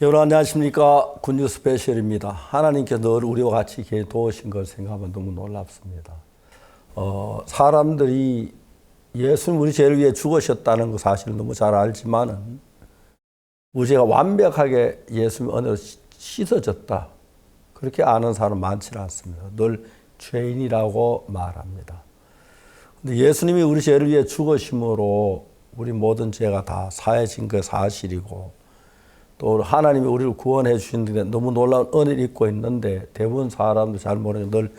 여러분 안녕하십니까. 굿뉴 스페셜입니다. 하나님께서 늘 우리와 같이 이렇게 도우신 걸 생각하면 너무 놀랍습니다. 사람들이 예수님 우리 죄를 위해 죽으셨다는 거 사실은 너무 잘 알지만은 우리 죄가 완벽하게 예수님 은혜로 씻어졌다, 그렇게 아는 사람 많지 않습니다. 늘 죄인이라고 말합니다. 근데 예수님이 우리 죄를 위해 죽으심으로 우리 모든 죄가 다 사해진 그 사실이고, 또 하나님이 우리를 구원해 주시는데 너무 놀라운 은혜를 입고 있는데, 대부분 사람도 잘 모르는 늘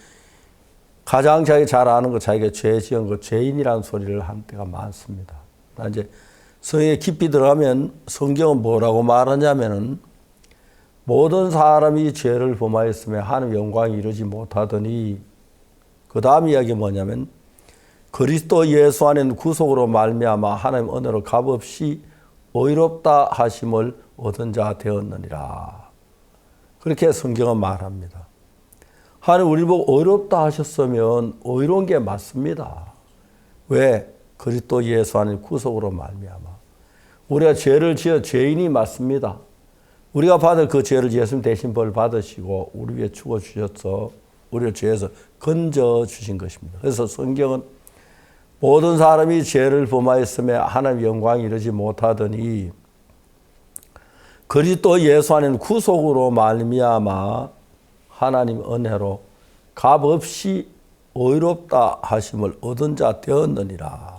가장 자기 잘 아는 거, 자기가 죄 지은 거 죄인이라는 소리를 하는 때가 많습니다. 이제 성경에 깊이 들어가면 성경은 뭐라고 말하냐면은, 모든 사람이 죄를 범하였으며 하나님의 영광이 이루지 못하더니, 그 다음 이야기 뭐냐면 그리스도 예수 안에는 구속으로 말미암아 하나님 은혜로 값없이 의롭다 하심을 얻은 자 되었느니라. 그렇게 성경은 말합니다. 하나님 우리 보고 의롭다 하셨으면 의로운 게 맞습니다. 왜? 그리스도 예수 안에 구속으로 말미암아. 우리가 죄를 지어 죄인이 맞습니다. 우리가 받을 그 죄를 예수님 대신 벌 받으시고 우리 위해 죽어 주셔서 우리를 죄에서 건져 주신 것입니다. 그래서 성경은 모든 사람이 죄를 범하였으며 하나님의 영광이 이르지 못하더니 그리스도 예수 안에는 구속으로 말미암아 하나님 은혜로 값없이 의롭다 하심을 얻은 자 되었느니라.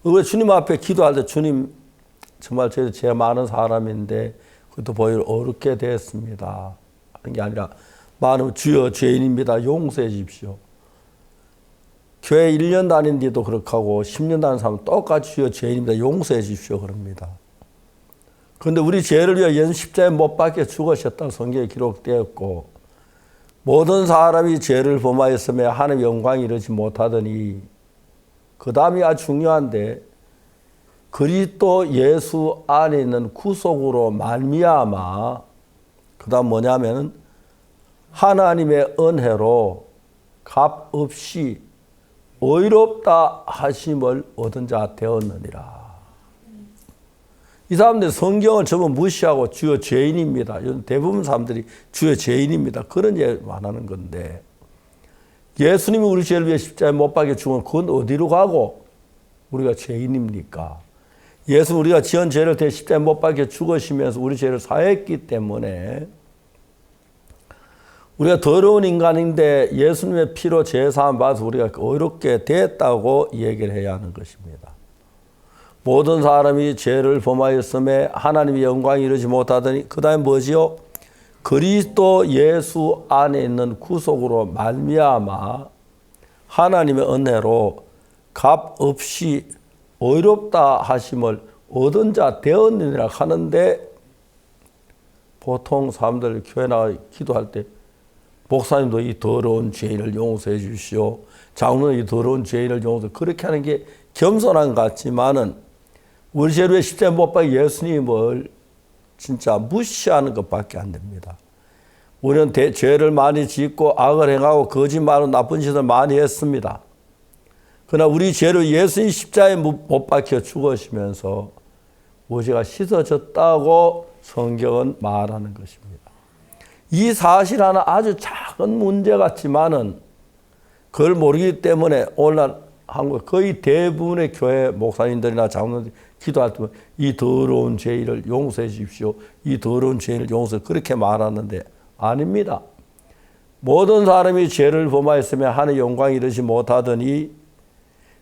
우리 주님 앞에 기도할 때, 주님 정말 저희도 죄 많은 사람인데 그것도 보이를 어렵게 됐습니다 하는 게 아니라, 많은 주여 죄인입니다, 용서해 주십시오. 교회 1년 다닌 뒤도 그렇게 하고 10년 다닌 사람은 똑같이 주여 죄인입니다, 용서해 주십시오 그럽니다. 그런데 우리 죄를 위해 예수 십자가에 못 박혀 죽으셨다고 성경에 기록되었고, 모든 사람이 죄를 범하였으며 하나님의 영광이 이르지 못하더니, 그 다음이 아주 중요한데, 그리스도 예수 안에 있는 구속으로 말미암아, 그 다음 뭐냐면 하나님의 은혜로 값없이 의롭다 하심을 얻은 자 되었느니라. 이 사람들 성경을 전부 무시하고 주여 죄인입니다. 대부분 사람들이 주여 죄인입니다, 그런 얘기 말하는 건데, 예수님이 우리 죄를 위해 십자가에 못 박혀 죽은 그건 어디로 가고 우리가 죄인입니까? 예수 우리가 지은 죄를 대해 십자가에 못 박혀 죽으시면서 우리 죄를 사했기 때문에 우리가 더러운 인간인데 예수님의 피로 죄 사함 받아서 우리가 의롭게 됐다고 얘기를 해야 하는 것입니다. 모든 사람이 죄를 범하였음에 하나님의 영광이 이르지 못하더니, 그 다음에 뭐지요? 그리스도 예수 안에 있는 구속으로 말미암아 하나님의 은혜로 값없이 의롭다 하심을 얻은 자 되었느니라 하는데, 보통 사람들 교회 나와 기도할 때 목사님도 이 더러운 죄인을 용서해 주시오, 장로는 이 더러운 죄인을 용서해, 그렇게 하는 게 겸손한 것 같지만은 우리 죄를 위해 십자가에 못 박힌 예수님을 진짜 무시하는 것밖에 안 됩니다. 우리는 죄를 많이 짓고 악을 행하고 거짓말로 나쁜 짓을 많이 했습니다. 그러나 우리 죄를 예수님 십자가에 못 박혀 죽으시면서 우리 죄가 씻어졌다고 성경은 말하는 것입니다. 이 사실 하나 아주 작은 문제 같지만은 그걸 모르기 때문에 오늘날 한국 거의 대부분의 교회 목사님들이나 장로들이 기도할 때 이 더러운 죄인을 용서해 주십시오, 이 더러운 죄인을 용서해, 그렇게 말하는데 아닙니다. 모든 사람이 죄를 범하였으며 하나님의 영광이 이르지 못하더니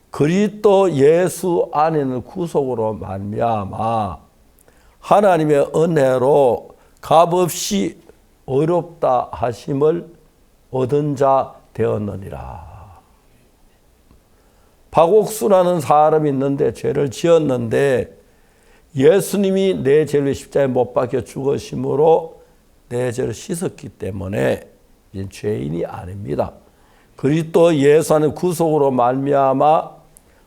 그리스도 예수 안에는 구속으로 말미암아 하나님의 은혜로 값없이 의롭다 하심을 얻은 자 되었느니라. 박옥수라는 사람이 있는데 죄를 지었는데 예수님이 내 죄를 십자가에 못 박혀 죽으심으로 내 죄를 씻었기 때문에 이제 죄인이 아닙니다. 그리스도 예수 안에 구속으로 말미암아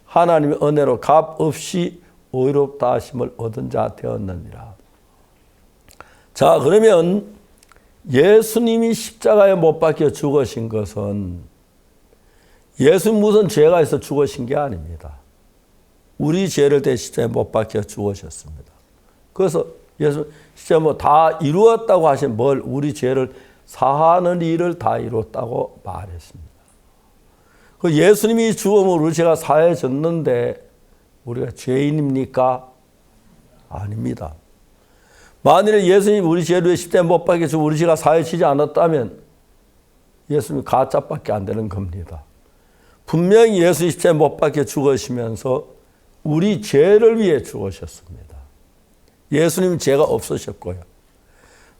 하나님의 은혜로 값없이 의롭다 하심을 얻은 자 되었느니라. 자, 그러면 예수님이 십자가에 못 박혀 죽으신 것은 예수님 무슨 죄가 있어 죽으신 게 아닙니다. 우리 죄를 대신 못 박혀 죽으셨습니다. 그래서 예수 진짜 뭐 다 이루었다고 하신 뭘 우리 죄를 사하는 일을 다 이뤘다고 말했습니다. 그 예수님이 죽음으로 우리 죄가 사해졌는데 우리가 죄인입니까? 아닙니다. 만일에 예수님이 우리 죄를 위해 십자가에 못 박혀 죽고 우리 죄가 사해지지 않았다면 예수님이 가짜밖에 안 되는 겁니다. 분명히 예수님이 십자가에 못 박혀 죽으시면서 우리 죄를 위해 죽으셨습니다. 예수님 죄가 없으셨고요.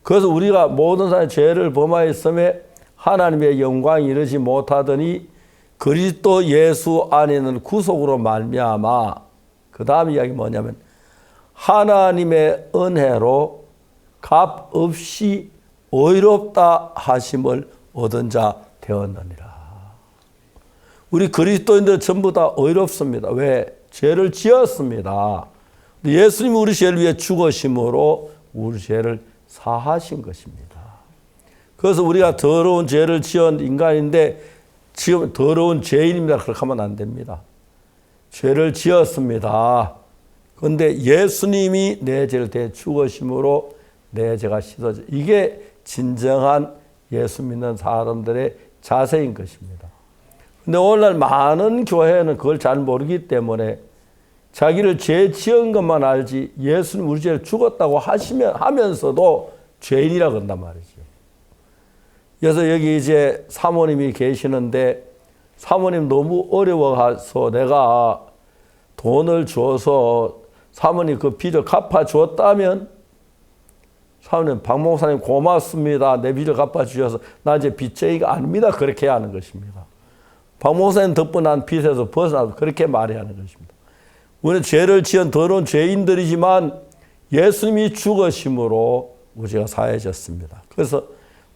그래서 우리가 모든 사람의 죄를 범하였음에 하나님의 영광이 이르지 못하더니 그리스도 예수 안에는 구속으로 말미암아 그 다음 이야기 뭐냐면 하나님의 은혜로 값없이 의롭다 하심을 얻은 자 되었느니라. 우리 그리스도인들 전부 다 의롭습니다. 왜? 죄를 지었습니다. 예수님이 우리 죄를 위해 죽으심으로 우리 죄를 사하신 것입니다. 그래서 우리가 더러운 죄를 지은 인간인데 지금 더러운 죄인입니다. 그렇게 하면 안 됩니다. 죄를 지었습니다. 그런데 예수님이 내 죄를 대해 죽으심으로 내 죄가 씻어져. 이게 진정한 예수 믿는 사람들의 자세인 것입니다. 근데 오늘날 많은 교회는 그걸 잘 모르기 때문에 자기를 죄 지은 것만 알지 예수님 우리 죄를 죽었다고 하면서도 죄인이라고 한단 말이죠. 그래서 여기 이제 사모님이 계시는데 사모님 너무 어려워서 내가 돈을 줘서 사모님 그 빚을 갚아주었다면 사모님 박 목사님 고맙습니다. 내 빚을 갚아주셔서 나 이제 빚쟁이가 아닙니다. 그렇게 해야 하는 것입니다. 박 목사님 덕분에 난 빚에서 벗어나서 그렇게 말해야 하는 것입니다. 우리는 죄를 지은 더러운 죄인들이지만 예수님이 죽으심으로 우리가 사해졌습니다. 그래서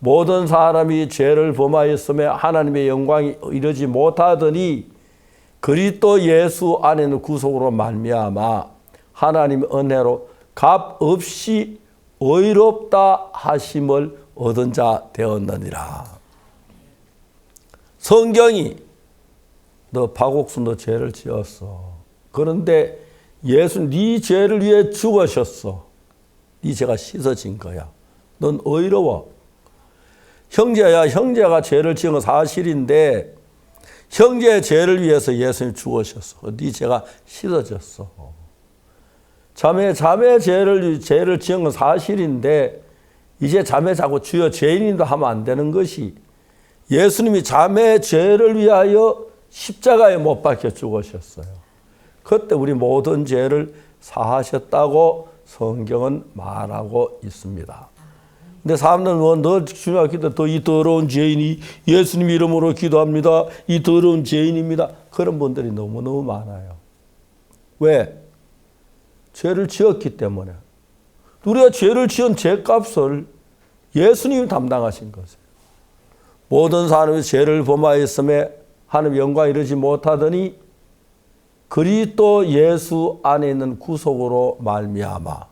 모든 사람이 죄를 범하였음에 하나님의 영광이 이르지 못하더니 그리스도 예수 안에는 구속으로 말미암아 하나님의 은혜로 값없이 의롭다 하심을 얻은 자 되었느니라. 성경이 너 박옥순 너 죄를 지었어. 그런데 예수 네 죄를 위해 죽으셨어. 네 죄가 씻어진 거야. 넌 의로워. 형제야, 형제가 죄를 지은 건 사실인데 형제의 죄를 위해서 예수님이 죽으셨어. 네 죄가 씻어졌어. 자매 죄를 지은 건 사실인데 이제 자매 자꾸 주여 죄인도 하면 안 되는 것이 예수님이 자매 죄를 위하여 십자가에 못 박혀 죽으셨어요. 그때 우리 모든 죄를 사하셨다고 성경은 말하고 있습니다. 근데 사람들은 너 중요한 기도 또 이 더러운 죄인이 예수님 이름으로 기도합니다. 이 더러운 죄인입니다. 그런 분들이 너무너무 많아요. 왜? 죄를 지었기 때문에. 우리가 죄를 지은 죄값을 예수님이 담당하신 것이에요. 모든 사람이 죄를 범하였음에 하나님 영광 이르지 못하더니 그리스도 예수 안에 있는 구속으로 말미암아.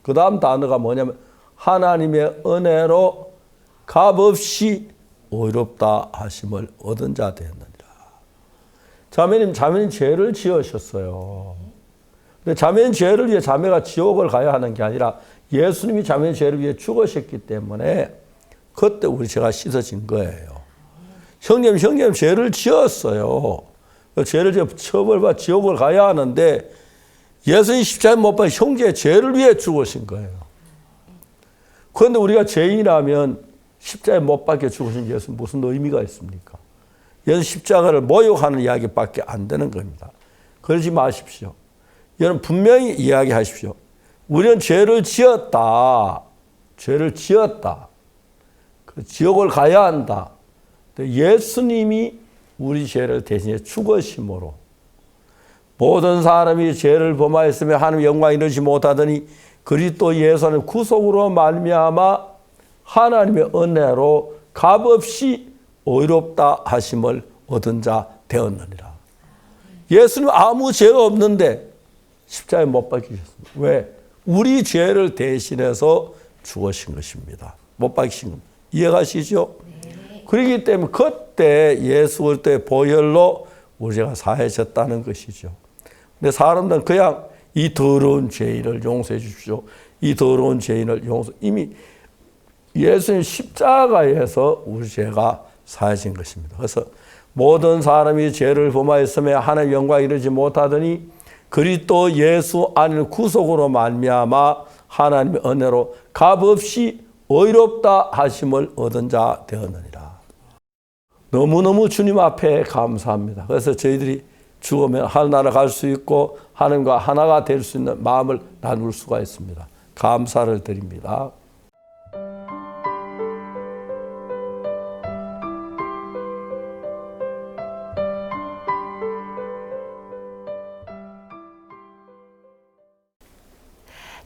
그 다음 단어가 뭐냐면 하나님의 은혜로 값없이 의롭다 하심을 얻은 자 되었느니라. 자매님 죄를 지으셨어요. 근데 자매는 죄를 위해 자매가 지옥을 가야 하는 게 아니라 예수님이 자매의 죄를 위해 죽으셨기 때문에 그때 우리 죄가 씻어진 거예요. 형님 죄를 지었어요. 죄를 지어 처벌받아 지옥을 가야 하는데 예수님 십자가에 못 박혀 형제의 죄를 위해 죽으신 거예요. 그런데 우리가 죄인이라면 십자가에 못 박혀 죽으신 예수는 무슨 의미가 있습니까? 예수 십자가를 모욕하는 이야기밖에 안 되는 겁니다. 그러지 마십시오. 여러분 분명히 이야기하십시오. 우리는 죄를 지었다. 그 지옥을 가야 한다. 예수님이 우리 죄를 대신해 죽으심으로 모든 사람이 죄를 범하였으며 하나님의 영광이 이르지 못하더니 그리스도 예수 안에 구속으로 말미암아 하나님의 은혜로 값없이 의롭다 하심을 얻은 자 되었느니라. 예수님 아무 죄가 없는데 십자가에 못 박히셨습니다. 왜? 우리 죄를 대신해서 죽으신 것입니다. 못 박히신 겁니다. 이해가시죠? 네. 그렇기 때문에 그때 예수 그리스도의 보혈로 우리 죄가 사해졌다는 것이죠. 근데 사람들은 그냥 이 더러운 죄인을 용서해 주십시오. 이 더러운 죄인을 이미 예수님 십자가에서 우리 죄가 사하신 것입니다. 그래서 모든 사람이 죄를 범하였으며 하나님의 영광에 이르지 못하더니 그리스도 예수 안에 구속으로 말미암아 하나님의 은혜로 값없이 의롭다 하심을 얻은 자 되었느니라. 너무너무 주님 앞에 감사합니다. 그래서 저희들이 죽으면 하늘나라 갈 수 있고 하나님과 하나가 될 수 있는 마음을 나눌 수가 있습니다. 감사를 드립니다.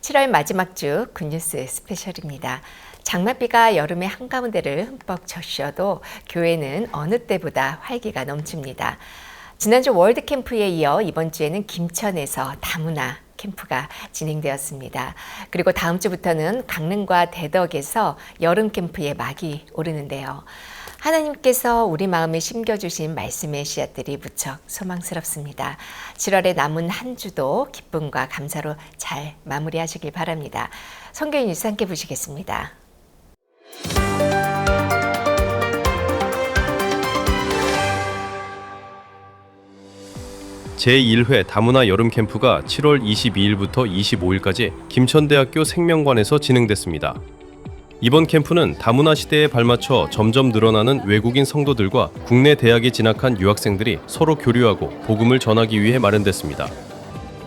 (7월) 마지막 주 굿뉴스 스페셜입니다. 장맛비가 여름의 한가운데를 흠뻑 적셔도 교회는 어느 때보다 활기가 넘칩니다. 지난주 월드캠프에 이어 이번 주에는 김천에서 다문화 캠프가 진행되었습니다. 그리고 다음 주부터는 강릉과 대덕에서 여름 캠프의 막이 오르는데요. 하나님께서 우리 마음에 심겨주신 말씀의 씨앗들이 무척 소망스럽습니다. 7월에 남은 한 주도 기쁨과 감사로 잘 마무리하시길 바랍니다. 성경 뉴스 함께 보시겠습니다. 제1회 다문화 여름 캠프가 7월 22일부터 25일까지 김천대학교 생명관에서 진행됐습니다. 이번 캠프는 다문화 시대에 발맞춰 점점 늘어나는 외국인 성도들과 국내 대학에 진학한 유학생들이 서로 교류하고 복음을 전하기 위해 마련됐습니다.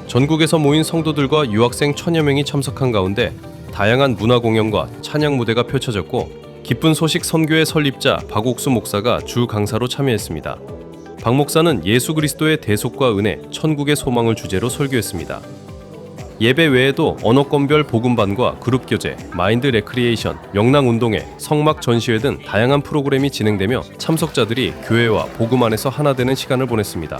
전국에서 모인 성도들과 유학생 1000여 명이 참석한 가운데 다양한 문화 공연과 찬양 무대가 펼쳐졌고 기쁜 소식 선교회 설립자 박옥수 목사가 주 강사로 참여했습니다. 박 목사는 예수 그리스도의 대속과 은혜, 천국의 소망을 주제로 설교했습니다. 예배 외에도 언어권별 복음반과 그룹교제, 마인드 레크리에이션, 명랑운동회, 성막 전시회 등 다양한 프로그램이 진행되며 참석자들이 교회와 복음 안에서 하나 되는 시간을 보냈습니다.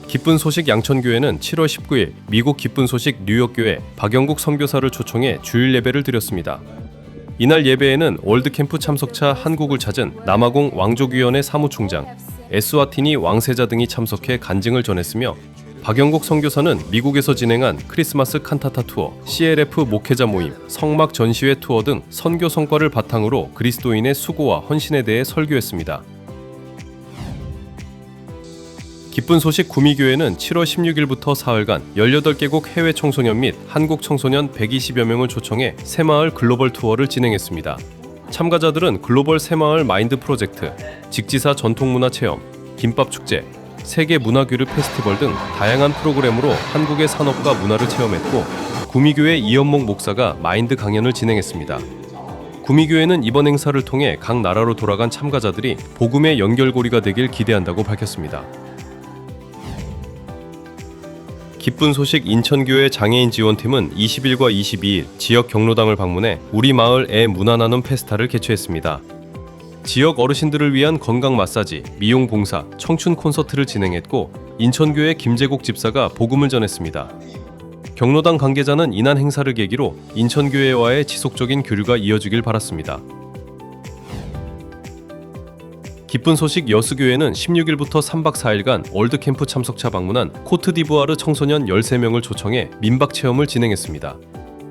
기쁜 소식 양천교회는 7월 19일 미국 기쁜 소식 뉴욕교회 박영국 선교사를 초청해 주일 예배를 드렸습니다. 이날 예배에는 월드캠프 참석차 한국을 찾은 남아공 왕족위원회 사무총장, 에스와티니 왕세자 등이 참석해 간증을 전했으며 박영국 선교사는 미국에서 진행한 크리스마스 칸타타 투어, CLF 목회자 모임, 성막 전시회 투어 등 선교 성과를 바탕으로 그리스도인의 수고와 헌신에 대해 설교했습니다. 기쁜 소식 구미교회는 7월 16일부터 사흘간 18개국 해외 청소년 및 한국 청소년 120여 명을 초청해 새마을 글로벌 투어를 진행했습니다. 참가자들은 글로벌 새마을 마인드 프로젝트, 직지사 전통문화 체험, 김밥축제, 세계 문화교류 페스티벌 등 다양한 프로그램으로 한국의 산업과 문화를 체험했고 구미교회 이연목 목사가 마인드 강연을 진행했습니다. 구미교회는 이번 행사를 통해 각 나라로 돌아간 참가자들이 복음의 연결고리가 되길 기대한다고 밝혔습니다. 기쁜 소식 인천교회 장애인 지원팀은 20일과 22일 지역 경로당을 방문해 우리 마을 애 문화 나눔 페스타를 개최했습니다. 지역 어르신들을 위한 건강 마사지, 미용 봉사, 청춘 콘서트를 진행했고 인천교회 김재국 집사가 복음을 전했습니다. 경로당 관계자는 이날 행사를 계기로 인천교회와의 지속적인 교류가 이어지길 바랐습니다. 기쁜 소식 여수교회는 16일부터 3박 4일간 월드캠프 참석차 방문한 코트디부아르 청소년 13명을 초청해 민박 체험을 진행했습니다.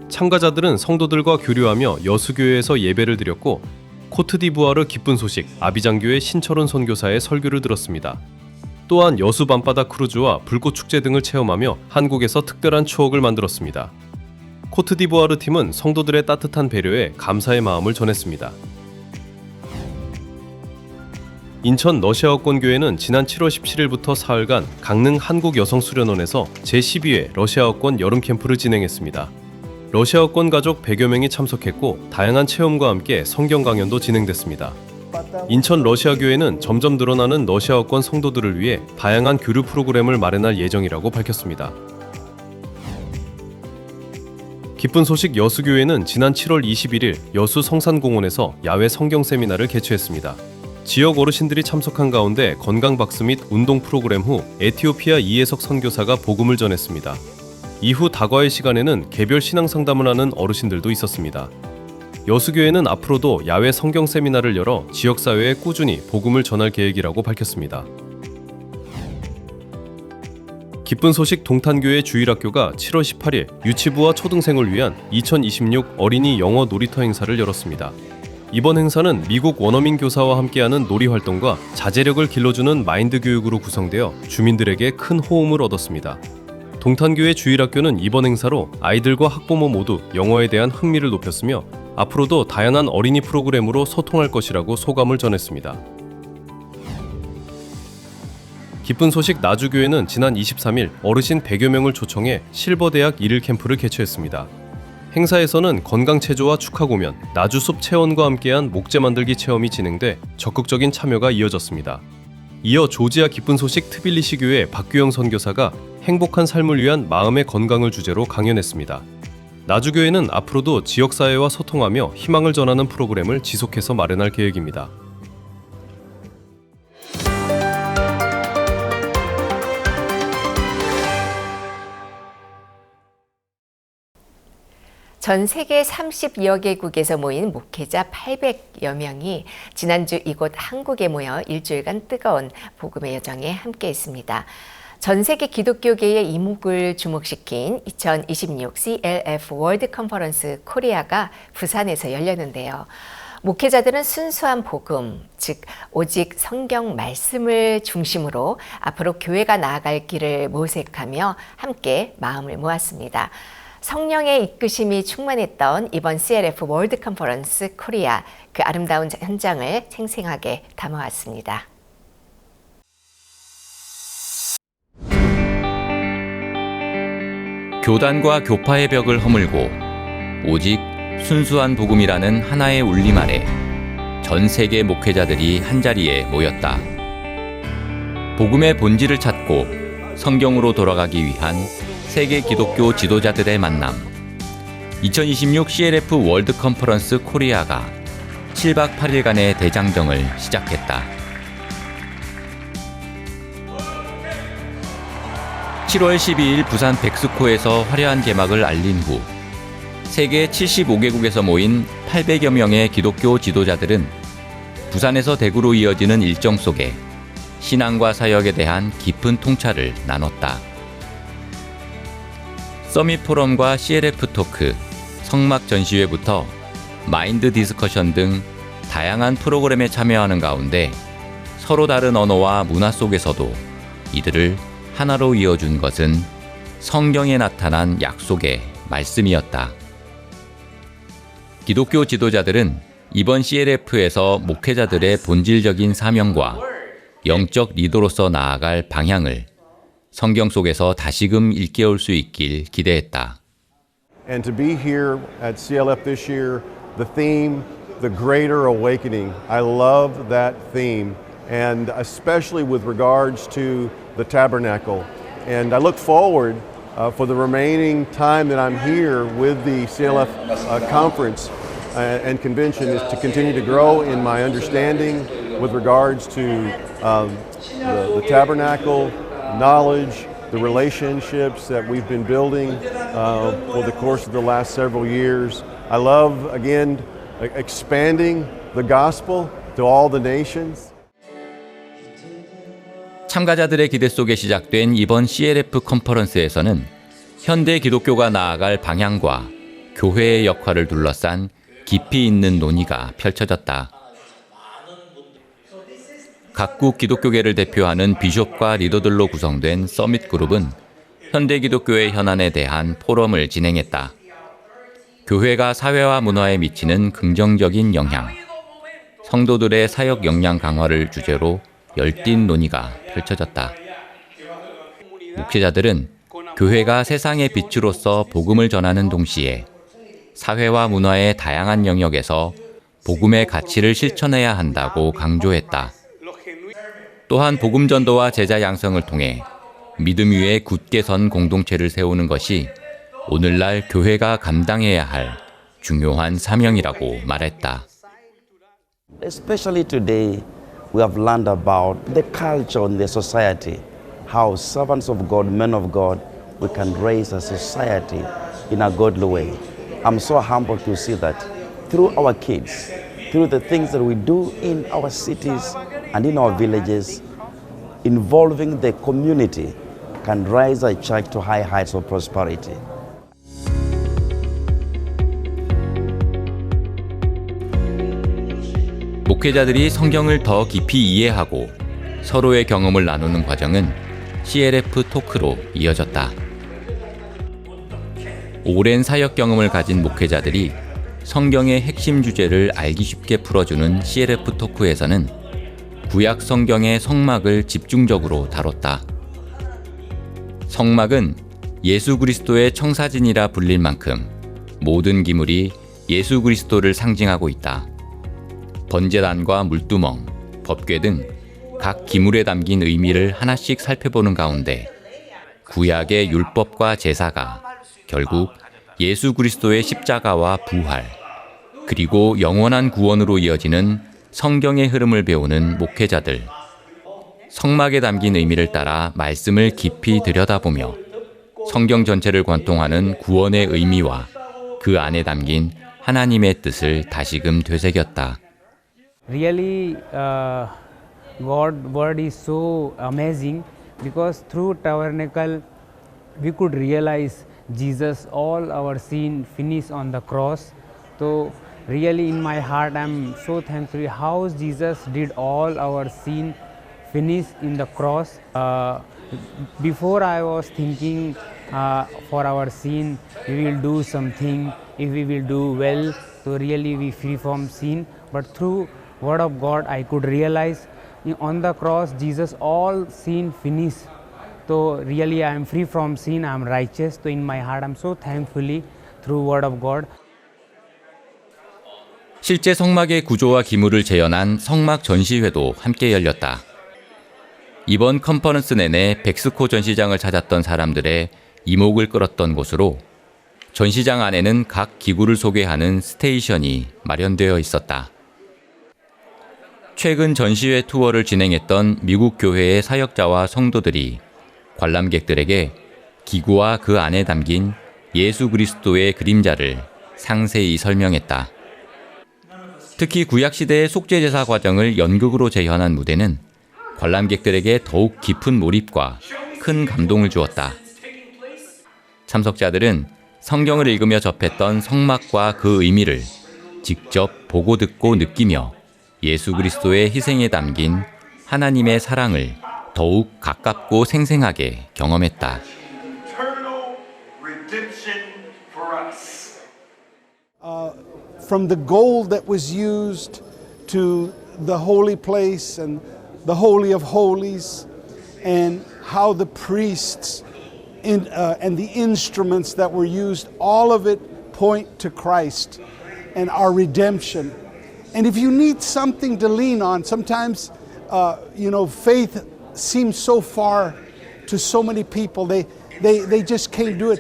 참가자들은 성도들과 교류하며 여수교회에서 예배를 드렸고 코트디부아르 기쁜 소식 아비장교회 신철원 선교사의 설교를 들었습니다. 또한 여수 밤바다 크루즈와 불꽃축제 등을 체험하며 한국에서 특별한 추억을 만들었습니다. 코트디부아르 팀은 성도들의 따뜻한 배려에 감사의 마음을 전했습니다. 인천 러시아어권 교회는 지난 7월 17일부터 사흘간 강릉 한국여성수련원에서 제12회 러시아어권 여름캠프를 진행했습니다. 러시아어권 가족 100여 명이 참석했고 다양한 체험과 함께 성경 강연도 진행됐습니다. 인천 러시아교회는 점점 늘어나는 러시아어권 성도들을 위해 다양한 교류 프로그램을 마련할 예정이라고 밝혔습니다. 기쁜 소식 여수교회는 지난 7월 21일 여수 성산공원에서 야외 성경 세미나를 개최했습니다. 지역 어르신들이 참석한 가운데 건강박스 및 운동 프로그램 후 에티오피아 이해석 선교사가 복음을 전했습니다. 이후 다과의 시간에는 개별 신앙 상담을 하는 어르신들도 있었습니다. 여수교회는 앞으로도 야외 성경 세미나를 열어 지역사회에 꾸준히 복음을 전할 계획이라고 밝혔습니다. 기쁜 소식 동탄교회 주일학교가 7월 18일 유치부와 초등생을 위한 2026 어린이 영어 놀이터 행사를 열었습니다. 이번 행사는 미국 원어민 교사와 함께하는 놀이 활동과 자제력을 길러주는 마인드 교육으로 구성되어 주민들에게 큰 호응을 얻었습니다. 동탄교회 주일학교는 이번 행사로 아이들과 학부모 모두 영어에 대한 흥미를 높였으며 앞으로도 다양한 어린이 프로그램으로 소통할 것이라고 소감을 전했습니다. 기쁜 소식 나주교회는 지난 23일 어르신 100여 명을 초청해 실버대학 1일 캠프를 개최했습니다. 행사에서는 건강체조와 축하공연, 나주숲 체험과 함께한 목재 만들기 체험이 진행돼 적극적인 참여가 이어졌습니다. 이어 조지아 기쁜 소식 트빌리시 교회 박규영 선교사가 행복한 삶을 위한 마음의 건강을 주제로 강연했습니다. 나주교회는 앞으로도 지역사회와 소통하며 희망을 전하는 프로그램을 지속해서 마련할 계획입니다. 전 세계 30여 개국에서 모인 목회자 800여 명이 지난주 이곳 한국에 모여 일주일간 뜨거운 복음의 여정에 함께했습니다. 전 세계 기독교계의 이목을 주목시킨 2026 CLF 월드 컨퍼런스 코리아가 부산에서 열렸는데요. 목회자들은 순수한 복음, 즉 오직 성경 말씀을 중심으로 앞으로 교회가 나아갈 길을 모색하며 함께 마음을 모았습니다. 성령의 이끄심이 충만했던 이번 CLF 월드 컨퍼런스 코리아, 그 아름다운 현장을 생생하게 담아왔습니다. 교단과 교파의 벽을 허물고 오직 순수한 복음이라는 하나의 울림 아래 전 세계 목회자들이 한자리에 모였다. 복음의 본질을 찾고 성경으로 돌아가기 위한 세계 기독교 지도자들의 만남. 2026 CLF 월드 컨퍼런스 코리아가 7박 8일간의 대장정을 시작했다. 7월 12일 부산 백스코에서 화려한 개막을 알린 후 세계 75개국에서 모인 800여 명의 기독교 지도자들은 부산에서 대구로 이어지는 일정 속에 신앙과 사역에 대한 깊은 통찰을 나눴다. 서밋 포럼과 CLF 토크, 성막 전시회부터 마인드 디스커션 등 다양한 프로그램에 참여하는 가운데 서로 다른 언어와 문화 속에서도 이들을 하나로 이어준 것은 성경에 나타난 약속의 말씀이었다. 기독교 지도자들은 이번 CLF에서 목회자들의 본질적인 사명과 영적 리더로서 나아갈 방향을 성경 속에서 다시금 일깨울 수 있길 기대했다. And to be here at CLF this year, the theme, the greater awakening. I love that theme, and especially with regards to the tabernacle. And I look forward for the remaining time that I'm here with the CLF conference and convention is to continue to grow in my understanding with regards to the tabernacle, knowledge, the relationships that we've been building for the course of the last several years. I love, again, expanding the gospel to all the nations. 참가자들의 기대 속에 시작된 이번 CLF 컨퍼런스에서는 현대 기독교가 나아갈 방향과 교회의 역할을 둘러싼 깊이 있는 논의가 펼쳐졌다. 각국 기독교계를 대표하는 비숍과 리더들로 구성된 서밋 그룹은 현대 기독교의 현안에 대한 포럼을 진행했다. 교회가 사회와 문화에 미치는 긍정적인 영향, 성도들의 사역 역량 강화를 주제로 열띤 논의가 펼쳐졌다. 목회자들은 교회가 세상의 빛으로서 복음을 전하는 동시에 사회와 문화의 다양한 영역에서 복음의 가치를 실천해야 한다고 강조했다. 또한 복음 전도와 제자 양성을 통해 믿음 위에 굳게 선 공동체를 세우는 것이 오늘날 교회가 감당해야 할 중요한 사명이라고 말했다. Especially today, we have learned about the culture in the society, how servants of God, men of God, we can raise a society in a godly way. I'm so humbled to see that through our kids, through the things that we do in our cities and in our villages, involving the community can raise a church to high heights of prosperity. 목회자들이 성경을 더 깊이 이해하고 서로의 경험을 나누는 과정은 CLF 토크로 이어졌다. 오랜 사역 경험을 가진 목회자들이 성경의 핵심 주제를 알기 쉽게 풀어주는 CLF 토크에서는 구약 성경의 성막을 집중적으로 다뤘다. 성막은 예수 그리스도의 청사진이라 불릴 만큼 모든 기물이 예수 그리스도를 상징하고 있다. 번제단과 물두멍, 법궤 등 각 기물에 담긴 의미를 하나씩 살펴보는 가운데 구약의 율법과 제사가 결국 예수 그리스도의 십자가와 부활, 그리고 영원한 구원으로 이어지는 성경의 흐름을 배우는 목회자들, 성막에 담긴 의미를 따라 말씀을 깊이 들여다보며 성경 전체를 관통하는 구원의 의미와 그 안에 담긴 하나님의 뜻을 다시금 되새겼다. Really, God's word is so amazing because through tabernacle we could realize Jesus all our sin finished on the cross. So really in my heart I'm so thankful how Jesus did all our sin finished in the cross. Before I was thinking for our sin we will do something, if we will do well so really we free from sin, but through word of God I could realize on the cross Jesus all sin finished. So really I am free from sin, I am righteous. So in my heart I am so thankfully through word of God. 실제 성막의 구조와 기물을 재현한 성막 전시회도 함께 열렸다. 이번 컨퍼런스 내내 백스코 전시장을 찾았던 사람들의 이목을 끌었던 곳으로 전시장 안에는 각 기구를 소개하는 스테이션이 마련되어 있었다. 최근 전시회 투어를 진행했던 미국 교회의 사역자와 성도들이 관람객들에게 기구와 그 안에 담긴 예수 그리스도의 그림자를 상세히 설명했다. 특히 구약시대의 속죄제사 과정을 연극으로 재현한 무대는 관람객들에게 더욱 깊은 몰입과 큰 감동을 주었다. 참석자들은 성경을 읽으며 접했던 성막과 그 의미를 직접 보고 듣고 느끼며 예수 그리스도의 희생에 담긴 하나님의 사랑을 더욱 가깝고 생생하게 경험했다. From the gold that was used to the holy place and the Holy of Holies, and how the priests and the instruments that were used, all of it point to Christ and our redemption. And if you need something to lean on, sometimes, faith seems so far to so many people. They just can't do it.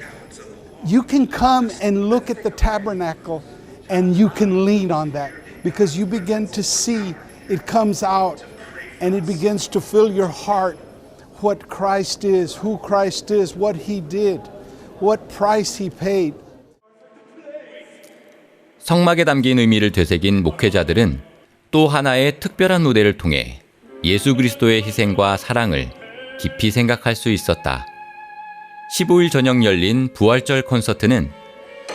You can come and look at the tabernacle and you can lean on that because you begin to see it comes out and it begins to fill your heart what Christ is, who Christ is, what He did, what price He paid. 성막에 담긴 의미를 되새긴 목회자들은 또 하나의 특별한 무대를 통해 예수 그리스도의 희생과 사랑을 깊이 생각할 수 있었다. 15일 저녁 열린 부활절 콘서트는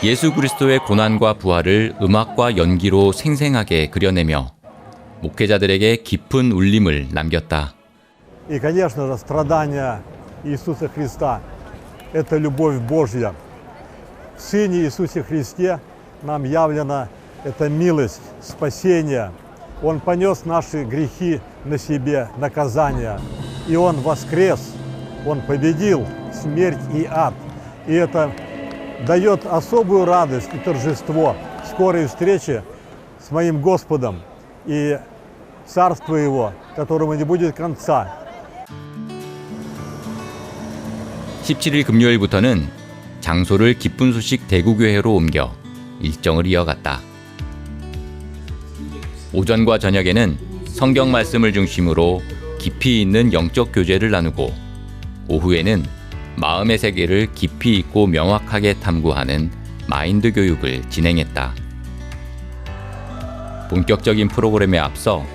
예수 그리스도의 고난과 부활을 음악과 연기로 생생하게 그려내며 목회자들에게 깊은 울림을 남겼다. И, конечно же, страдания Иисуса Христа – это любовь Божья. В Сыне Иисусе Христе нам явлена эта милость, спасение. Он понес наши грехи на себе, наказание. И Он воскрес, Он победил смерть и ад. И это дает особую радость и торжество скорой встречи с моим Господом и Царство Его, которому не будет конца. 17일 금요일부터는 장소를 기쁜 소식 대구교회로 옮겨 일정을 이어갔다. 오전과 저녁에는 성경 말씀을 중심으로 깊이 있는 영적 교제를 나누고 오후에는 마음의 세계를 깊이 있고 명확하게 탐구하는 마인드 교육을 진행했다. 본격적인 프로그램에 앞서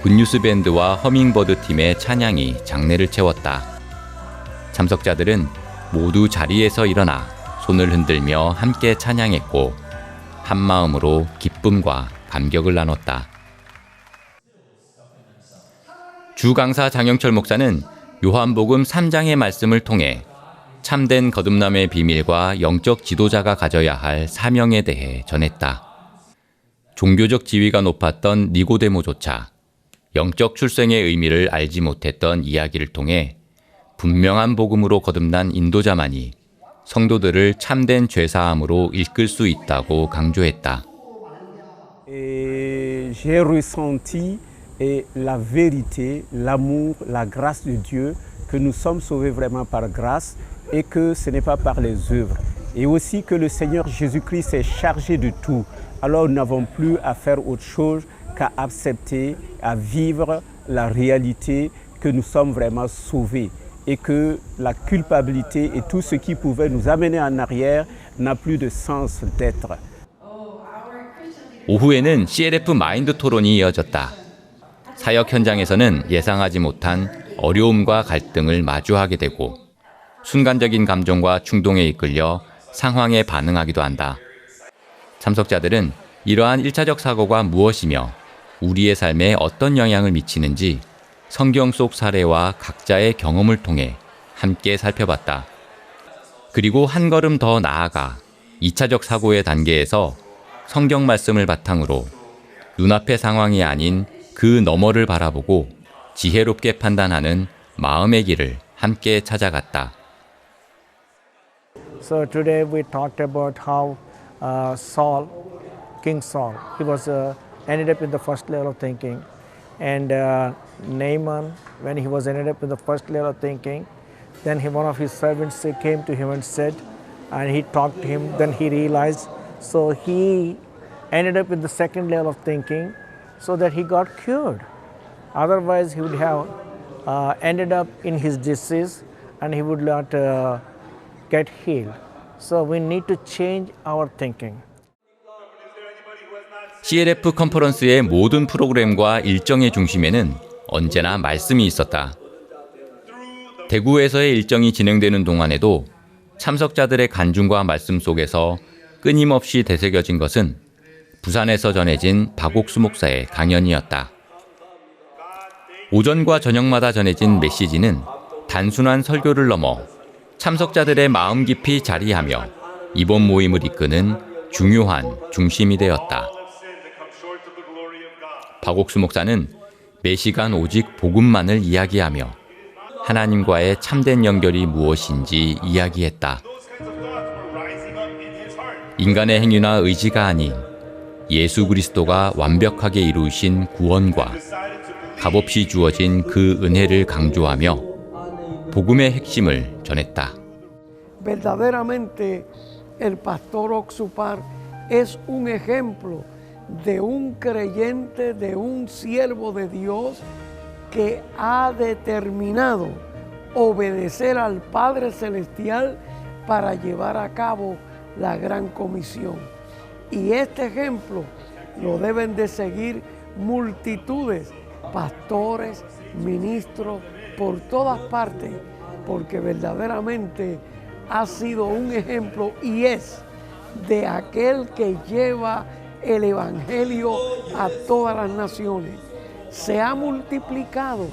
굿뉴스 밴드와 허밍버드 팀의 찬양이 장내를 채웠다. 참석자들은 모두 자리에서 일어나 손을 흔들며 함께 찬양했고 한 마음으로 기쁨과 감격을 나눴다. 주 강사 장영철 목사는 요한복음 3장의 말씀을 통해 참된 거듭남의 비밀과 영적 지도자가 가져야 할 사명에 대해 전했다. 종교적 지위가 높았던 니고데모조차 영적 출생의 의미를 알지 못했던 이야기를 통해 분명한 복음으로 거듭난 인도자만이 성도들을 참된 죄사함으로 이끌 수 있다고 강조했다. J'ai ressenti la vérité, l'amour, la grâce de Dieu, que nous sommes sauvés vraiment par grâce et que ce n'est pas par les œuvres. Et aussi que le Seigneur Jésus-Christ est chargé de tout. Alors nous n'avons plus à faire autre chose qu'à accepter, à vivre la réalité que nous sommes vraiment sauvés et que la culpabilité et tout ce qui pouvait nous amener en arrière n'a plus de sens d'être. 오후에는 CLF 마인드 토론이 이어졌다. 사역 현장에서는 예상하지 못한 어려움과 갈등을 마주하게 되고 순간적인 감정과 충동에 이끌려 상황에 반응하기도 한다. 참석자들은 이러한 1차적 사고가 무엇이며 우리의 삶에 어떤 영향을 미치는지 성경 속 사례와 각자의 경험을 통해 함께 살펴봤다. 그리고 한 걸음 더 나아가 2차적 사고의 단계에서 성경 말씀을 바탕으로 눈앞의 상황이 아닌 그 너머를 바라보고 지혜롭게 판단하는 마음의 길을 함께 찾아갔다. So today we talked about how Saul, King Saul, he was ended up in the first level of thinking, and Naaman, when he was ended up in the first level of thinking, then one of his servants came to him and said, and he talked to him. Then he realized, so he ended up in the second level of thinking, so that he got cured. Otherwise, he would have ended up in his disease, and he would not get healed. So we need to change our thinking. CLF 컨퍼런스의 모든 프로그램과 일정의 중심에는 언제나 말씀이 있었다. 대구에서의 일정이 진행되는 동안에도 참석자들의 간증과 말씀 속에서 끊임없이 되새겨진 것은 부산에서 전해진 박옥수 목사의 강연이었다. 오전과 저녁마다 전해진 메시지는 단순한 설교를 넘어 참석자들의 마음 깊이 자리하며 이번 모임을 이끄는 중요한 중심이 되었다. 박옥수 목사는 매 시간 오직 복음만을 이야기하며 하나님과의 참된 연결이 무엇인지 이야기했다. 인간의 행위나 의지가 아닌 예수 그리스도가 완벽하게 이루신 구원과 값없이 주어진 그 은혜를 강조하며 복음의 핵심을 전했다. Verdaderamente el pastor Oxupar es un ejemplo de un creyente, de un siervo de Dios que ha determinado obedecer al Padre Celestial para llevar a cabo la gran comisión. Y este ejemplo lo deben de seguir multitudes, pastores, ministros, por todas partes, porque verdaderamente ha sido un ejemplo y es de aquel que lleva el Evangelio a todas las naciones. Se ha multiplicado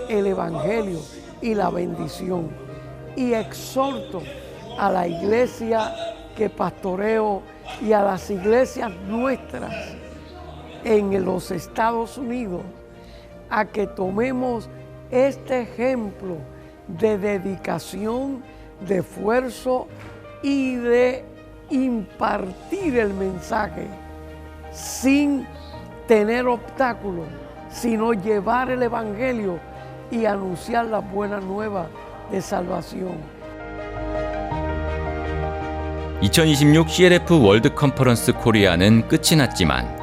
el Evangelio y la bendición. Y exhorto a la iglesia que pastoreo y a las iglesias nuestras en los Estados Unidos a que tomemos este ejemplo de dedicación, de esfuerzo y de impartir el mensaje sin tener obstáculos, sino llevar el Evangelio y anunciar las buenas nuevas de salvación. 2026 CLF 월드 컨퍼런스 코리아는 끝이 났지만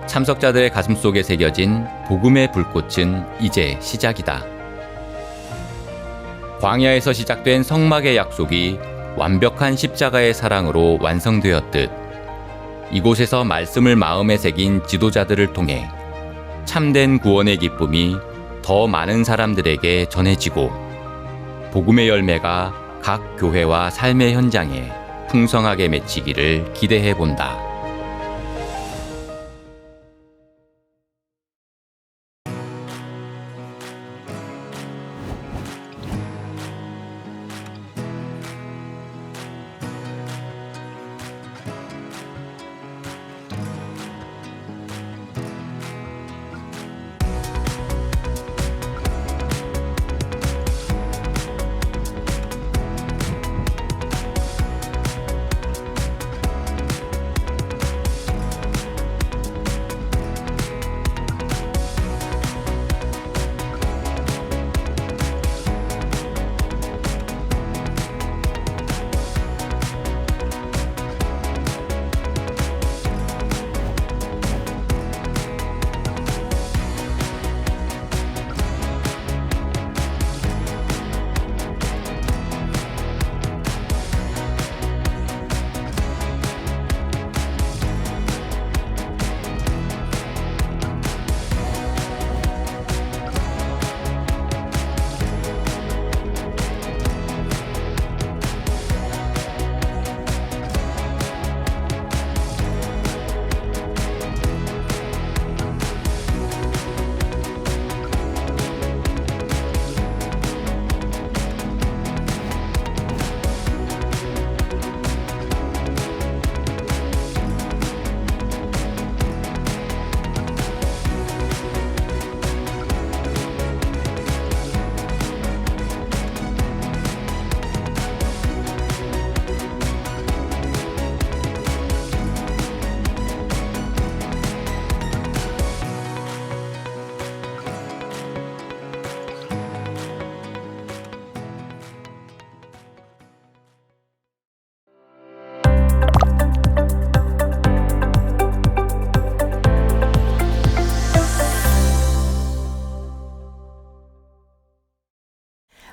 참석자들의 가슴속에 새겨진 복음의 불꽃은 이제 시작이다. 광야에서 시작된 성막의 약속이 완벽한 십자가의 사랑으로 완성되었듯 이곳에서 말씀을 마음에 새긴 지도자들을 통해 참된 구원의 기쁨이 더 많은 사람들에게 전해지고 복음의 열매가 각 교회와 삶의 현장에 풍성하게 맺히기를 기대해 본다.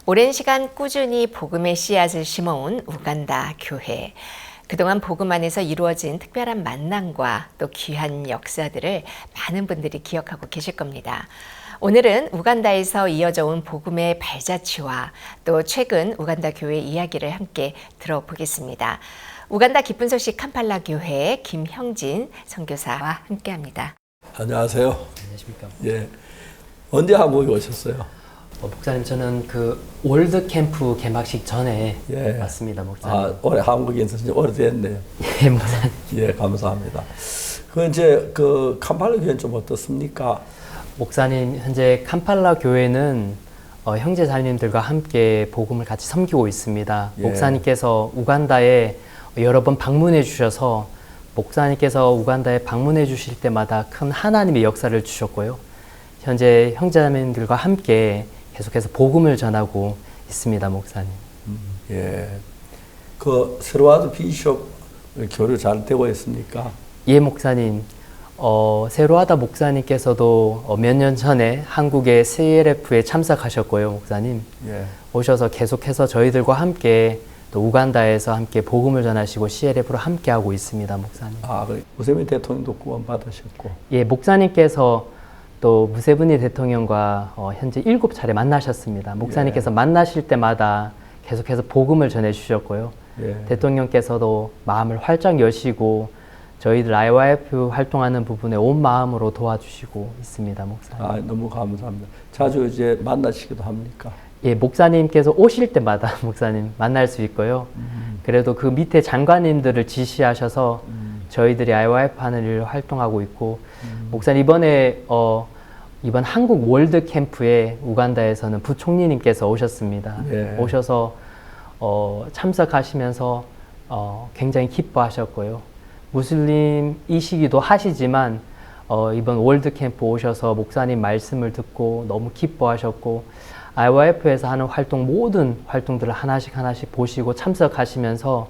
오랜 시간 꾸준히 복음의 씨앗을 심어온 우간다 교회. 그동안 복음 안에서 이루어진 특별한 만남과 또 귀한 역사들을 많은 분들이 기억하고 계실 겁니다. 오늘은 우간다에서 이어져 온 복음의 발자취와 또 최근 우간다 교회 이야기를 함께 들어보겠습니다. 우간다 기쁜 소식 캄팔라 교회 김형진 선교사와 함께합니다. 안녕하세요. 안녕하십니까. 예. 언제 한국에 오셨어요? 목사님, 저는 그 월드 캠프 개막식 전에 예. 왔습니다, 목사님. 아, 올해 한국에 있어서 이제 오래됐네요. 예, 목사님. 예, 감사합니다. 그 이제 그 캄팔라 교회는 좀 어떻습니까? 목사님, 현재 캄팔라 교회는 형제 자매님들과 함께 복음을 같이 섬기고 있습니다. 예. 목사님께서 우간다에 여러 번 방문해 주셔서 목사님께서 우간다에 방문해 주실 때마다 큰 하나님의 역사를 주셨고요. 현재 형제 자매님들과 함께 계속해서 복음을 전하고 있습니다, 목사님. 예. 그 세로와드 비숍 교류 잘 되고 있습니까? 예, 목사님. 세로하다 목사님께서도 몇 년 전에 한국의 CLF에 참석하셨고요, 목사님. 예. 오셔서 계속해서 저희들과 함께 또 우간다에서 함께 복음을 전하시고 CLF로 함께 하고 있습니다, 목사님. 아, 그 무세민 대통령도 구원 받으셨고. 예, 목사님께서 또 무세분이 대통령과 현재 7차례 만나셨습니다. 목사님께서 예. 만나실 때마다 계속해서 복음을 전해주셨고요. 예. 대통령께서도 마음을 활짝 여시고 저희들 IYF 활동하는 부분에 온 마음으로 도와주시고 있습니다, 목사님. 아, 너무 감사합니다. 자주 이제 만나시기도 합니까? 예, 목사님께서 오실 때마다 목사님 만날 수 있고요. 그래도 그 밑에 장관님들을 지시하셔서 저희들이 IYF 하는 일을 활동하고 있고, 목사님 이번에 이번 한국 월드 캠프에 우간다에서는 부총리님께서 오셨습니다. 예. 오셔서 참석하시면서 굉장히 기뻐하셨고요. 무슬림이시기도 하시지만 이번 월드 캠프 오셔서 목사님 말씀을 듣고 너무 기뻐하셨고, IYF에서 하는 활동 모든 활동들을 하나씩 보시고 참석하시면서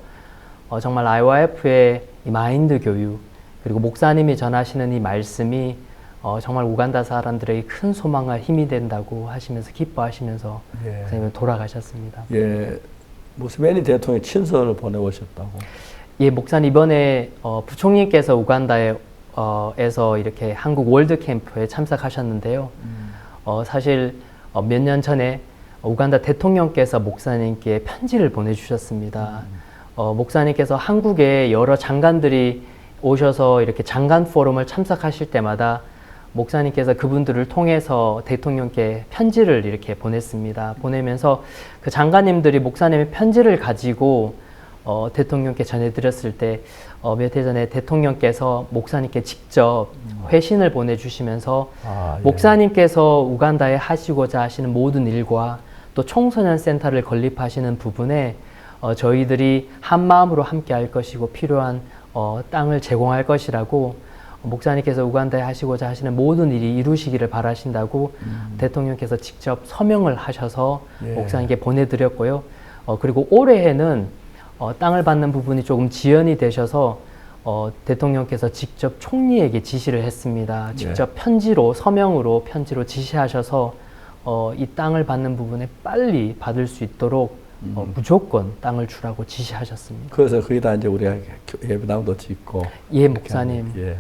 정말 IYF의 이 마인드 교육, 그리고 목사님이 전하시는 이 말씀이 정말 우간다 사람들에게 큰 소망과 힘이 된다고 하시면서 기뻐하시면서 예. 목사님은 돌아가셨습니다. 예. 무세베니 대통령이 친서를 보내오셨다고. 예, 목사님 이번에 부총리께서 우간다에서 이렇게 한국 월드 캠프에 참석하셨는데요. 사실 몇 년 전에 우간다 대통령께서 목사님께 편지를 보내주셨습니다. 목사님께서 한국에 여러 장관들이 오셔서 이렇게 장관 포럼을 참석하실 때마다 목사님께서 그분들을 통해서 대통령께 편지를 이렇게 보냈습니다. 보내면서 그 장관님들이 목사님의 편지를 가지고 대통령께 전해드렸을 때 몇 해 전에 대통령께서 목사님께 직접 회신을 보내주시면서 예. 목사님께서 우간다에 하시고자 하시는 모든 일과 또 청소년 센터를 건립하시는 부분에 저희들이 한 마음으로 함께 할 것이고 필요한 땅을 제공할 것이라고 목사님께서 우간다에 하시고자 하시는 모든 일이 이루시기를 바라신다고 대통령께서 직접 서명을 하셔서 예. 목사님께 보내드렸고요. 그리고 올해에는 땅을 받는 부분이 조금 지연이 되셔서 대통령께서 직접 총리에게 지시를 했습니다. 직접 편지로 서명으로 편지로 지시하셔서 이 땅을 받는 부분에 빨리 받을 수 있도록 무조건 땅을 주라고 지시하셨습니다. 그래서 거기다 이제 우리가 예배당도 짓고. 예, 목사님. 예.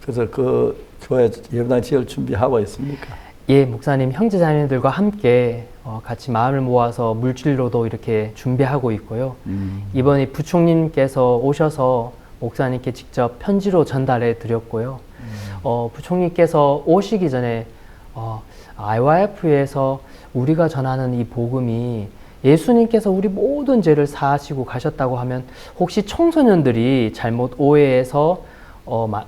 그래서 그 교회 예배당 지을 준비하고 있습니까? 예, 목사님 형제자매들과 함께 같이 마음을 모아서 물질로도 이렇게 준비하고 있고요. 이번에 부총님께서 오셔서 목사님께 직접 편지로 전달해 드렸고요. 부총님께서 오시기 전에 IYF에서 우리가 전하는 이 복음이 예수님께서 우리 모든 죄를 사하시고 가셨다고 하면 혹시 청소년들이 잘못 오해해서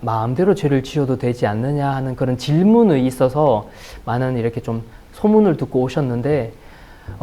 마음대로 죄를 지어도 되지 않느냐 하는 그런 질문이 있어서 많은 이렇게 좀 소문을 듣고 오셨는데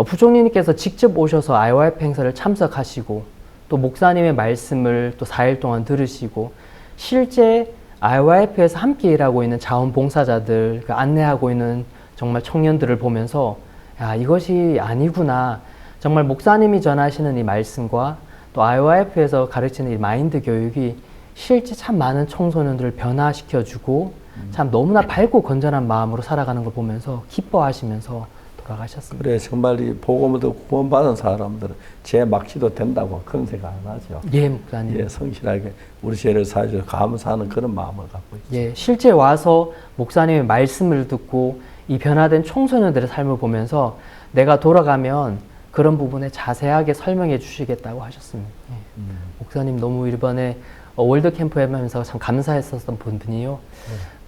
부총리님께서 직접 오셔서 IYF 행사를 참석하시고 또 목사님의 말씀을 또 4일 동안 들으시고 실제 IYF에서 함께 일하고 있는 자원봉사자들 안내하고 있는 정말 청년들을 보면서 야, 이것이 아니구나. 정말 목사님이 전하시는 이 말씀과 또 IYF에서 가르치는 이 마인드 교육이 실제 참 많은 청소년들을 변화시켜주고 참 너무나 밝고 건전한 마음으로 살아가는 걸 보면서 기뻐하시면서 돌아가셨습니다. 그래 정말 이 복음을 듣고 구원받은 사람들은 죄 막지도 된다고 그런 생각 안 하죠. 예, 목사님. 예, 성실하게 우리 죄를 사해서 감사하는 그런 마음을 갖고 있죠. 예, 실제 와서 목사님의 말씀을 듣고 이 변화된 청소년들의 삶을 보면서 내가 돌아가면 그런 부분에 자세하게 설명해 주시겠다고 하셨습니다. 예. 목사님 너무 이번에 월드 캠프에 하면서 참 감사했었던 분이요.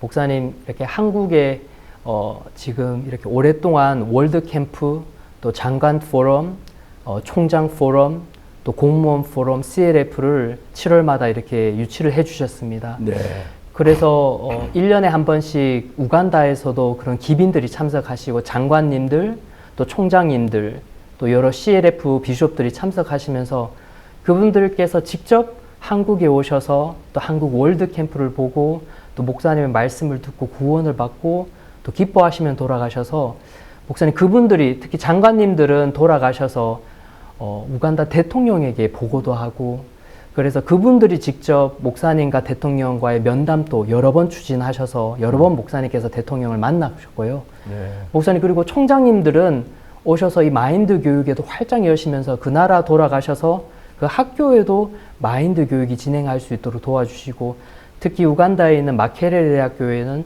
목사님 이렇게 한국에 지금 이렇게 오랫동안 월드 캠프, 또 장관 포럼, 총장 포럼, 또 공무원 포럼 CLF를 7월마다 이렇게 유치를 해주셨습니다. 네. 그래서 1년에 한 번씩 우간다에서도 그런 기빈들이 참석하시고 장관님들, 또 총장님들, 또 여러 CLF 비숍들이 참석하시면서 그분들께서 직접 한국에 오셔서 또 한국 월드 캠프를 보고 또 목사님의 말씀을 듣고 구원을 받고 또 기뻐하시면 돌아가셔서 목사님 그분들이 특히 장관님들은 돌아가셔서 우간다 대통령에게 보고도 하고 그래서 그분들이 직접 목사님과 대통령과의 면담도 여러 번 추진하셔서 여러 번 목사님께서 대통령을 만나셨고요. 네. 목사님 그리고 총장님들은 오셔서 이 마인드 교육에도 활짝 여시면서 그 나라 돌아가셔서 그 학교에도 마인드 교육이 진행할 수 있도록 도와주시고 특히 우간다에 있는 마케레 대학교에는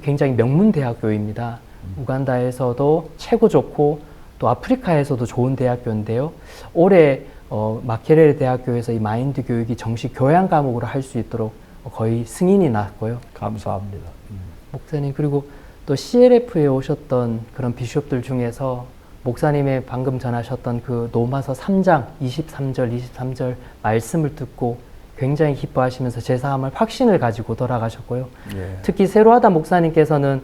굉장히 명문 대학교입니다. 우간다에서도 최고 좋고 또 아프리카에서도 좋은 대학교인데요. 올해 마케레 대학교에서 이 마인드 교육이 정식 교양 과목으로 할 수 있도록 거의 승인이 났고요. 감사합니다. 목사님 그리고 또 CLF에 오셨던 그런 비숍들 중에서 목사님의 방금 전하셨던 그 로마서 3장 23절 말씀을 듣고 굉장히 기뻐하시면서 제사함을 확신을 가지고 돌아가셨고요. 예. 특히 세로하다 목사님께서는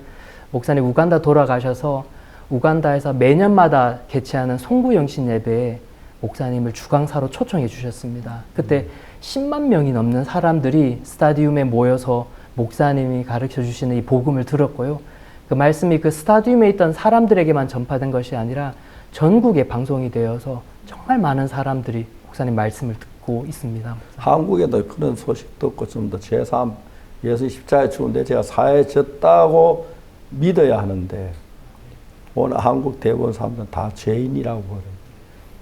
목사님 우간다 돌아가셔서 우간다에서 매년마다 개최하는 송구영신 예배에 목사님을 주강사로 초청해 주셨습니다. 그때 10만 명이 넘는 사람들이 스타디움에 모여서 목사님이 가르쳐 주시는 이 복음을 들었고요. 그 말씀이 그 스타디움에 있던 사람들에게만 전파된 것이 아니라 전국에 방송이 되어서 정말 많은 사람들이 목사님 말씀을 듣고 있습니다. 한국에도 그런 소식 듣고 좀 더 제3 예수 십자가에 죽은데 제가 사해졌다고 믿어야 하는데 오늘 한국 대부분 사람들은 다 죄인이라고 그래요.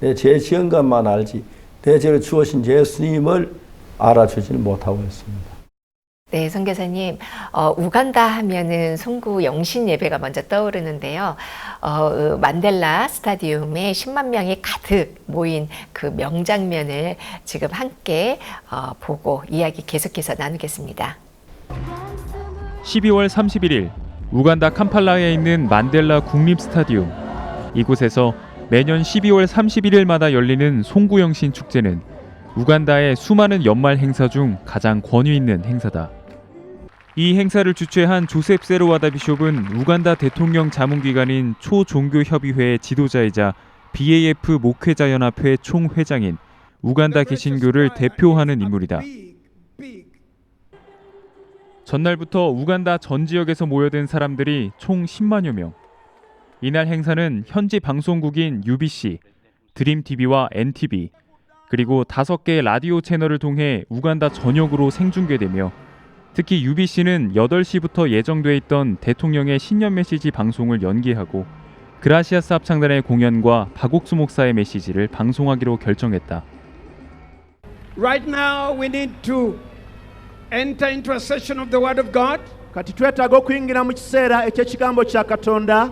내 죄 지은 것만 알지 내 죄를 주으신 예수님을 알아주지는 못하고 있습니다. 네, 선교사님, 우간다 하면은 송구 영신 예배가 먼저 떠오르는데요. 만델라 스타디움에 10만 명이 가득 모인 그 명장면을 지금 함께 보고 이야기 계속해서 나누겠습니다. 12월 31일 우간다 캄팔라에 있는 만델라 국립 스타디움. 이곳에서 매년 12월 31일마다 열리는 송구영신 축제는 우간다의 수많은 연말 행사 중 가장 권위 있는 행사다. 이 행사를 주최한 조셉 세로와다 비숍은 우간다 대통령 자문기관인 초종교협의회의 지도자이자 BAF 목회자연합회 총회장인 우간다 개신교를 대표하는 인물이다. 전날부터 우간다 전 지역에서 모여든 사람들이 총 10만여 명. 이날 행사는 현지 방송국인 UBC, 드림TV와 NTV, 그리고 5개의 라디오 채널을 통해 우간다 전역으로 생중계되며 특히 UBC는 8시부터 예정돼 있던 대통령의 신년 메시지 방송을 연기하고 그라시아스 합창단의 공연과 박옥수 목사의 메시지를 방송하기로 결정했다. Right now we need to enter into a session of the Word of God. kati twetaaga okuyingira mu kiseera eky'ekigambo kya Katonda.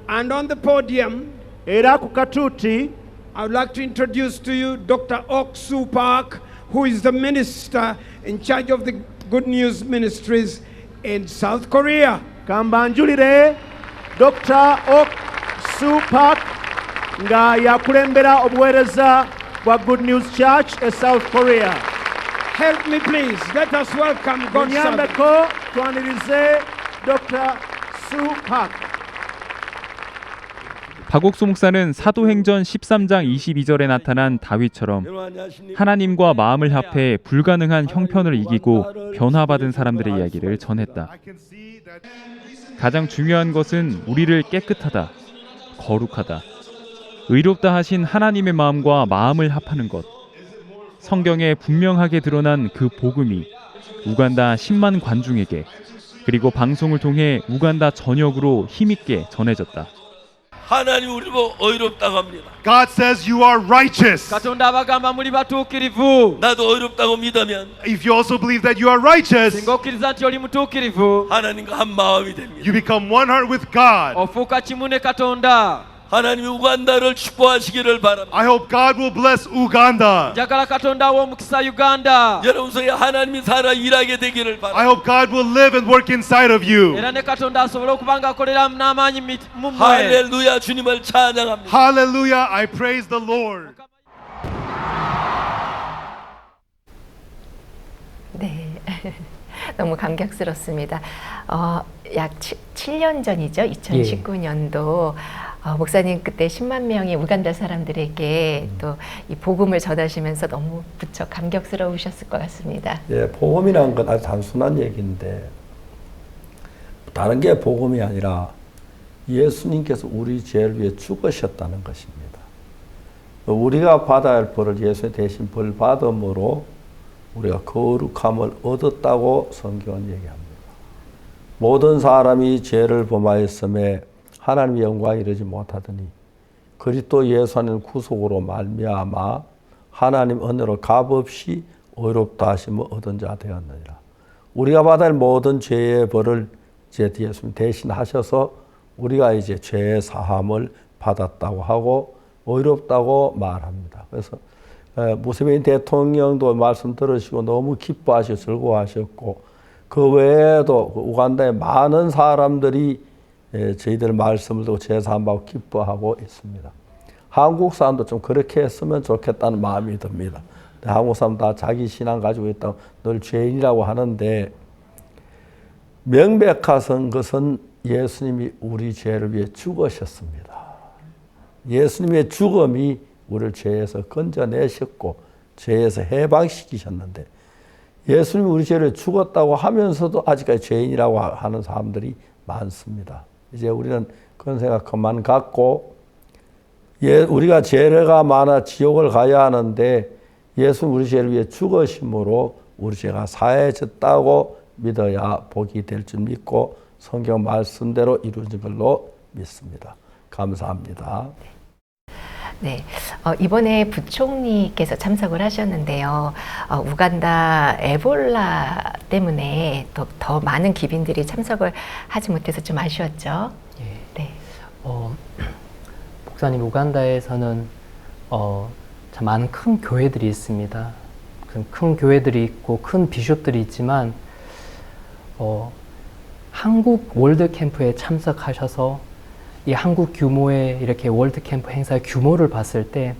And on the podium, era ku katuuti, I would like to introduce to you Dr. Ok Soo Park, who is the minister in charge of the Good News Ministries in South Korea. Kambanjulire Dr. Ok Soo Park nga yakulembera obuweereza bwa Good News Church e South Korea. Help me please. Let us welcome God's servant. Nyambeko twanirize Dr. Soo Park. 박옥수 목사는 사도행전 13장 22절에 나타난 다윗처럼 하나님과 마음을 합해 불가능한 형편을 이기고 변화받은 사람들의 이야기를 전했다. 가장 중요한 것은 우리를 깨끗하다, 거룩하다, 의롭다 하신 하나님의 마음과 마음을 합하는 것. 성경에 분명하게 드러난 그 복음이 우간다 10만 관중에게 그리고 방송을 통해 우간다 전역으로 힘있게 전해졌다. 하나님 우리를 보고 의롭다고 합니다. God says you are righteous. 가tonda abagamba muli batuukirivu. 나도 의롭다고 믿으면 If you also believe that you are righteous, singa okkiriza nti oli mutuukirivu 하나님과 한 마음이 됩니다. you become one heart with God. ofuuka kimu ne Katonda. 하나님이 우간다를 축복하시기를 바랍니다. I hope God will bless Uganda. njagala Katonda awe omukisa Uganda. 여러분 속에 하나님이 살아 일하게 되기를 바랍니다. I hope God will live and work inside of you. era ne Katonda asobole okuba nga akolera n'amaanyi mu mmwe. 할렐루야 주님을 찬양합니다. Hallelujah, I praise the Lord. 네, 너무 감격스럽습니다. 약 7년 전이죠. 2019년도 목사님 그때 10만 명의 우간다 사람들에게 또 이 복음을 전하시면서 너무 부쩍 감격스러우셨을 것 같습니다. 예, 복음이라는 건 아주 단순한 얘기인데 다른 게 복음이 아니라 예수님께서 우리 죄를 위해 죽으셨다는 것입니다. 우리가 받아야 할 벌을 예수 대신 벌 받음으로 우리가 거룩함을 얻었다고 성경은 얘기합니다. 모든 사람이 죄를 범하였음에 하나님의 영광에 이르지 못하더니 그리스도 예수 안에 구속으로 말미암아 하나님 은혜로 값없이 의롭다 하심을 얻은 자 되었느니라. 우리가 받을 모든 죄의 벌을 이제 예수님 대신 하셔서 우리가 이제 죄의 사함을 받았다고 하고 의롭다고 말합니다. 그래서 무세베니 대통령도 말씀 들으시고 너무 기뻐하시고 즐거워하셨고 그 외에도 우간다의 많은 사람들이 저희들 말씀을 듣고 제사함받고 기뻐하고 있습니다. 한국 사람도 좀 그렇게 했으면 좋겠다는 마음이 듭니다. 한국 사람 다 자기 신앙 가지고 있다고 늘 죄인이라고 하는데 명백한 것은 예수님이 우리 죄를 위해 죽으셨습니다. 예수님의 죽음이 우리를 죄에서 건져내셨고 죄에서 해방시키셨는데 예수님이 우리 죄를 죽었다고 하면서도 아직까지 죄인이라고 하는 사람들이 많습니다. 이제 우리는 그런 생각 그만 갖고 우리가 죄가 많아 지옥을 가야 하는데 예수님 우리 죄를 위해 죽으심으로 우리 죄가 사해졌다고 믿어야 복이 될 줄 믿고 성경 말씀대로 이루어진 걸로 믿습니다. 감사합니다. 네, 이번에 부총리께서 참석을 하셨는데요. 우간다 에볼라 때문에 더 많은 귀빈들이 참석을 하지 못해서 좀 아쉬웠죠. 네. 목사님, 우간다에서는 참 많은 큰 교회들이 있습니다. 큰 교회들이 있고 큰 비숍들이 있지만 한국 월드 캠프에 참석하셔서 이 한국 규모의 이렇게 월드 캠프 행사의 규모를 봤을 때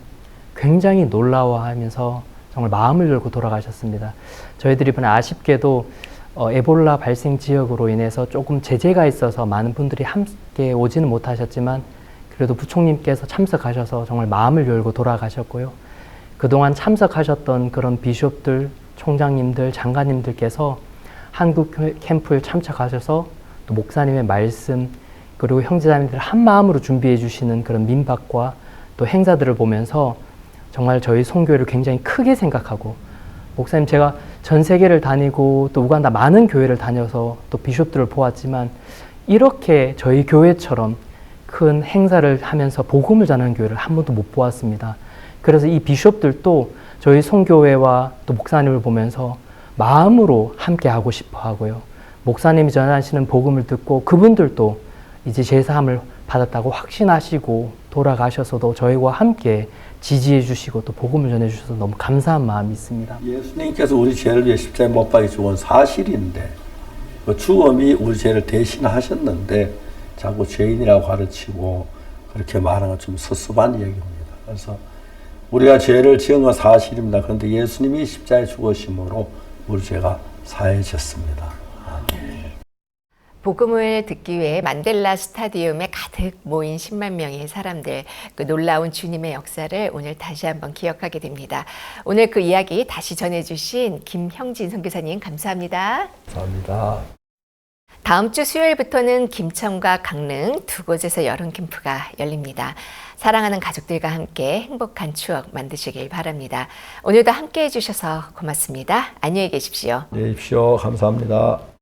굉장히 놀라워하면서 정말 마음을 열고 돌아가셨습니다. 저희들이 이번에 아쉽게도 에볼라 발생 지역으로 인해서 조금 제재가 있어서 많은 분들이 함께 오지는 못하셨지만 그래도 부총님께서 참석하셔서 정말 마음을 열고 돌아가셨고요. 그동안 참석하셨던 그런 비숍들, 총장님들, 장관님들께서 한국 캠프에 참석하셔서 또 목사님의 말씀 그리고 형제자매들 한 마음으로 준비해 주시는 그런 민박과 또 행사들을 보면서 정말 저희 선교회를 굉장히 크게 생각하고, 목사님, 제가 전 세계를 다니고 또 우간다 많은 교회를 다녀서 또 비숍들을 보았지만 이렇게 저희 교회처럼 큰 행사를 하면서 복음을 전하는 교회를 한 번도 못 보았습니다. 그래서 이 비숍들도 저희 선교회와 또 목사님을 보면서 마음으로 함께 하고 싶어 하고요. 목사님이 전하시는 복음을 듣고 그분들도 이제 제사함을 받았다고 확신하시고 돌아가셔서도 저희와 함께 지지해 주시고 또 복음을 전해 주셔서 너무 감사한 마음이 있습니다. 예수님께서 우리 죄를 위해 십자가에 못 박혀 죽은 사실인데 그 죽음이 우리 죄를 대신하셨는데 자꾸 죄인이라고 가르치고 그렇게 말하는 건 좀 섭섭한 얘기입니다. 그래서 우리가 죄를 지은 건 사실입니다. 그런데 예수님이 십자가에 죽으심으로 우리 죄가 사해졌습니다. 복음을 듣기 위해 만델라 스타디움에 가득 모인 10만 명의 사람들, 그 놀라운 주님의 역사를 오늘 다시 한번 기억하게 됩니다. 오늘 그 이야기 다시 전해주신 김형진 선교사님 감사합니다. 감사합니다. 다음 주 수요일부터는 김천과 강릉 두 곳에서 여름 캠프가 열립니다. 사랑하는 가족들과 함께 행복한 추억 만드시길 바랍니다. 오늘도 함께 해주셔서 고맙습니다. 안녕히 계십시오. 안녕히 계십시오. 감사합니다.